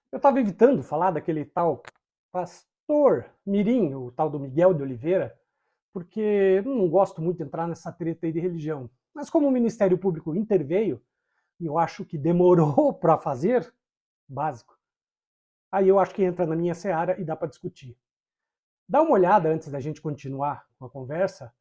Eu estava evitando falar daquele tal pastor Mirim, o tal do Miguel de Oliveira, porque eu não gosto muito de entrar nessa treta aí de religião. Mas como o Ministério Público interveio, e eu acho que demorou para fazer, básico, aí eu acho que entra na minha seara e dá para discutir. Dá uma olhada antes da gente continuar com a conversa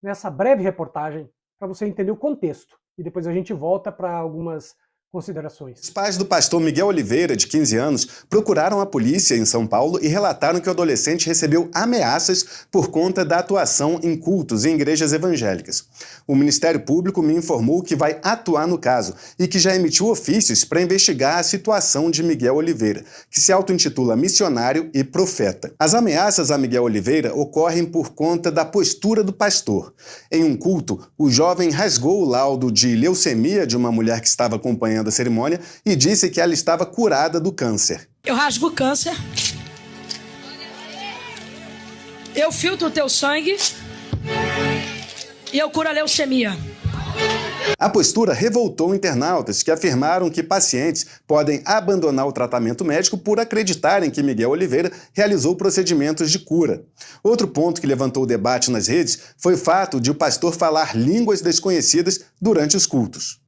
nessa breve reportagem para você entender o contexto. E depois a gente volta para algumas Os considerações. pais do pastor Miguel Oliveira, de 15 anos, procuraram a polícia em São Paulo e relataram que o adolescente recebeu ameaças por conta da atuação em cultos em igrejas evangélicas. O Ministério Público me informou que vai atuar no caso e que já emitiu ofícios para investigar a situação de Miguel Oliveira, que se auto-intitula missionário e profeta. As ameaças a Miguel Oliveira ocorrem por conta da postura do pastor. Em um culto, o jovem rasgou o laudo de leucemia de uma mulher que estava acompanhando a cerimônia e disse que ela estava curada do câncer. Eu rasgo o câncer, eu filtro o teu sangue e eu curo a leucemia. A postura revoltou internautas que afirmaram que pacientes podem abandonar o tratamento médico por acreditarem que Miguel Oliveira realizou procedimentos de cura. Outro ponto que levantou debate nas redes foi o fato de o pastor falar línguas desconhecidas durante os cultos.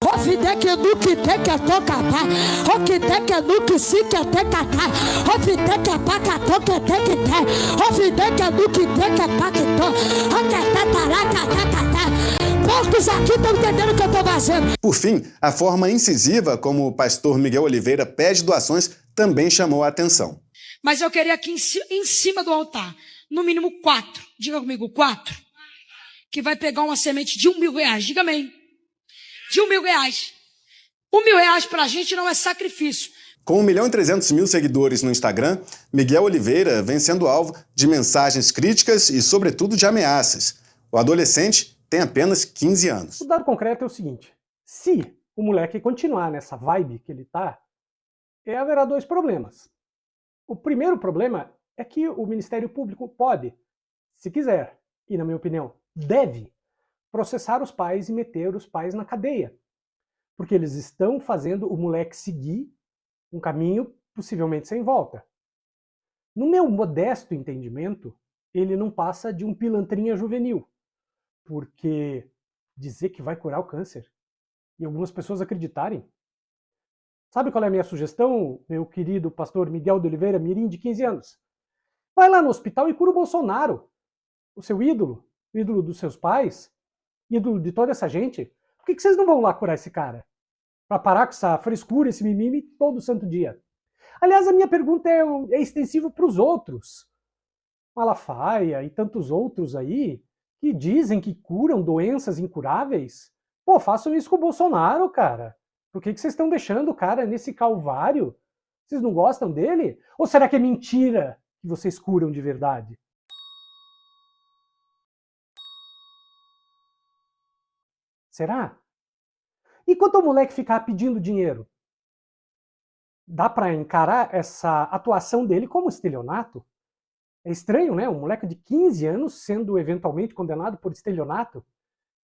Poucos aqui estão entendendo o que eu estou fazendo. Por fim, a forma incisiva como o pastor Miguel Oliveira pede doações também chamou a atenção. Mas eu queria aqui em cima do altar, no mínimo 4, diga comigo, 4, que vai pegar uma semente de R$1.000, diga amém, de R$1.000. R$1.000 para a gente não é sacrifício. Com 1.300.000 seguidores no Instagram, Miguel Oliveira vem sendo alvo de mensagens críticas e, sobretudo, de ameaças. O adolescente tem apenas 15 anos. O dado concreto é o seguinte: se o moleque continuar nessa vibe que ele tá, haverá dois problemas. O primeiro problema é que o Ministério Público pode, se quiser, e na minha opinião, deve, processar os pais e meter os pais na cadeia. Porque eles estão fazendo o moleque seguir um caminho possivelmente sem volta. No meu modesto entendimento, ele não passa de um pilantrinha juvenil. Porque dizer que vai curar o câncer e algumas pessoas acreditarem. Sabe qual é a minha sugestão, meu querido pastor Miguel de Oliveira Mirim, de 15 anos? Vai lá no hospital e cura o Bolsonaro, o seu ídolo, o ídolo dos seus pais, ídolo de toda essa gente. Por que vocês não vão lá curar esse cara? Para parar com essa frescura, esse mimimi todo santo dia. Aliás, a minha pergunta é extensiva para os outros. Malafaia e tantos outros aí, que dizem que curam doenças incuráveis. Pô, façam isso com o Bolsonaro, cara. Por que vocês estão deixando o cara nesse calvário? Vocês não gostam dele? Ou será que é mentira que vocês curam de verdade? Será? E quanto ao moleque ficar pedindo dinheiro? Dá para encarar essa atuação dele como estelionato? É estranho, né? Um moleque de 15 anos sendo eventualmente condenado por estelionato,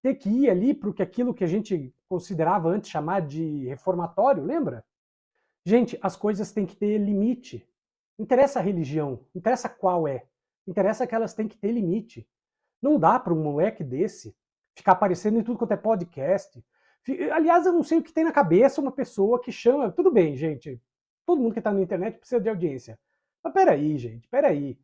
ter que ir ali para aquilo que a gente considerava antes chamar de reformatório, lembra? Gente, as coisas têm que ter limite. Não interessa a religião, não interessa qual é. Interessa que elas têm que ter limite. Não dá para um moleque desse ficar aparecendo em tudo quanto é podcast. Aliás, eu não sei o que tem na cabeça uma pessoa que chama... Tudo bem, gente. Todo mundo que está na internet precisa de audiência. Mas peraí, gente, peraí.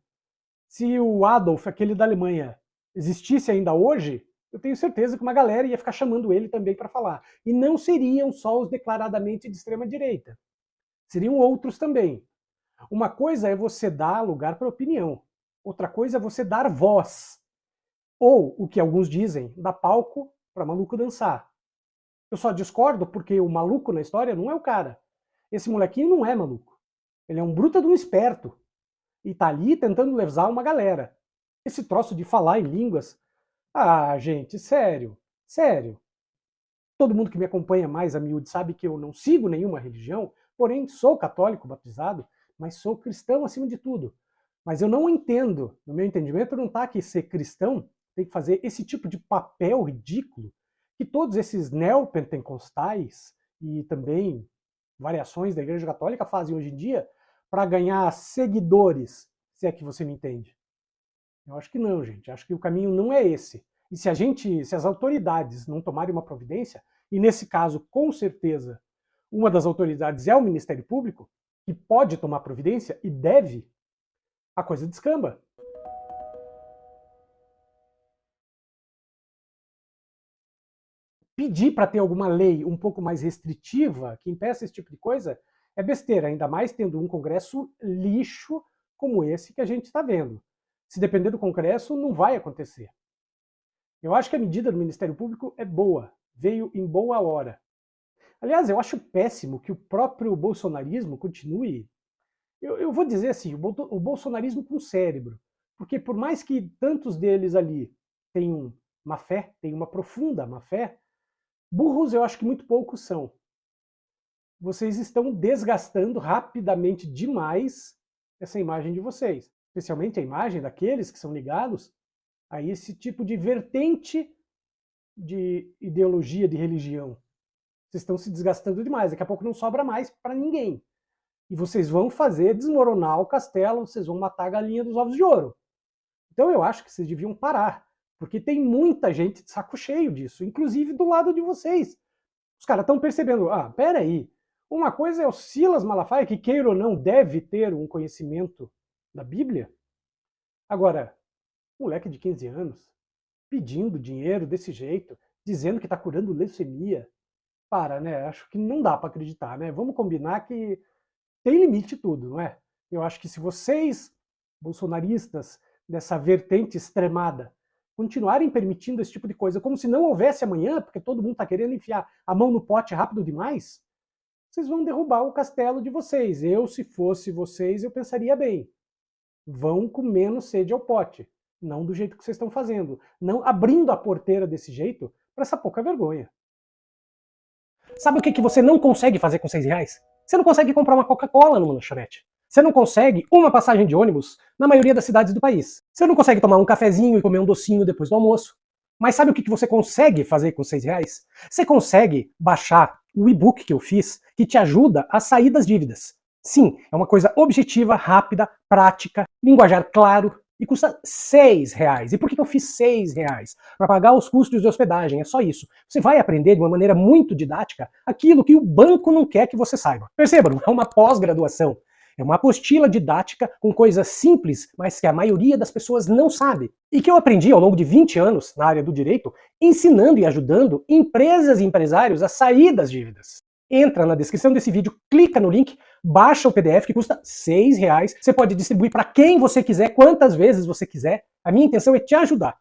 Se o Adolf, aquele da Alemanha, existisse ainda hoje, eu tenho certeza que uma galera ia ficar chamando ele também para falar. E não seriam só os declaradamente de extrema direita. Seriam outros também. Uma coisa é você dar lugar para opinião. Outra coisa é você dar voz. Ou, o que alguns dizem, dar palco para maluco dançar. Eu só discordo porque o maluco na história não é o cara. Esse molequinho não é maluco. Ele é um bruta de um esperto. E tá ali tentando levar uma galera. Esse troço de falar em línguas... Ah, gente, sério. Sério. Todo mundo que me acompanha mais a miúde sabe que eu não sigo nenhuma religião, porém sou católico batizado, mas sou cristão acima de tudo. Mas eu não entendo, no meu entendimento, não tá que ser cristão tem que fazer esse tipo de papel ridículo que todos esses neopentecostais e também variações da Igreja Católica fazem hoje em dia para ganhar seguidores, se é que você me entende. Eu acho que não, gente. Acho que o caminho não é esse. E se as autoridades não tomarem uma providência, e nesse caso, com certeza, uma das autoridades é o Ministério Público, que pode tomar providência e deve, a coisa descamba. Pedir para ter alguma lei um pouco mais restritiva que impeça esse tipo de coisa é besteira, ainda mais tendo um Congresso lixo como esse que a gente está vendo. Se depender do Congresso, não vai acontecer. Eu acho que a medida do Ministério Público é boa, veio em boa hora. Aliás, eu acho péssimo que o próprio bolsonarismo continue. Eu vou dizer assim, o bolsonarismo com cérebro. Porque por mais que tantos deles ali tenham má fé, tenham uma profunda má fé, burros eu acho que muito poucos são. Vocês estão desgastando rapidamente demais essa imagem de vocês. Especialmente a imagem daqueles que são ligados a esse tipo de vertente de ideologia, de religião. Vocês estão se desgastando demais, daqui a pouco não sobra mais para ninguém. E vocês vão fazer desmoronar o castelo, vocês vão matar a galinha dos ovos de ouro. Então eu acho que vocês deviam parar, porque tem muita gente de saco cheio disso, inclusive do lado de vocês. Os caras estão percebendo, peraí, uma coisa é o Silas Malafaia, que queira ou não deve ter um conhecimento da Bíblia. Agora, moleque de 15 anos, pedindo dinheiro desse jeito, dizendo que está curando leucemia. Para, né? Acho que não dá para acreditar, né? Vamos combinar que tem limite tudo, não é? Eu acho que se vocês, bolsonaristas, dessa vertente extremada, continuarem permitindo esse tipo de coisa, como se não houvesse amanhã, porque todo mundo está querendo enfiar a mão no pote rápido demais, vocês vão derrubar o castelo de vocês. Eu, se fosse vocês, eu pensaria bem. Vão com menos sede ao pote. Não do jeito que vocês estão fazendo. Não abrindo a porteira desse jeito para essa pouca vergonha. Sabe o que você não consegue fazer com R$6? Você não consegue comprar uma Coca-Cola numa lanchonete. Você não consegue uma passagem de ônibus na maioria das cidades do país. Você não consegue tomar um cafezinho e comer um docinho depois do almoço. Mas sabe o que você consegue fazer com R$6? Você consegue baixar o e-book que eu fiz, que te ajuda a sair das dívidas. Sim, é uma coisa objetiva, rápida, prática, linguajar claro, e custa R$6. E por que eu fiz R$6? Para pagar os custos de hospedagem, é só isso. Você vai aprender de uma maneira muito didática aquilo que o banco não quer que você saiba. Perceba, não é uma pós-graduação. É uma apostila didática com coisas simples, mas que a maioria das pessoas não sabe. E que eu aprendi ao longo de 20 anos na área do direito, ensinando e ajudando empresas e empresários a sair das dívidas. Entra na descrição desse vídeo, clica no link, baixa o PDF que custa R$6. Você pode distribuir para quem você quiser, quantas vezes você quiser. A minha intenção é te ajudar.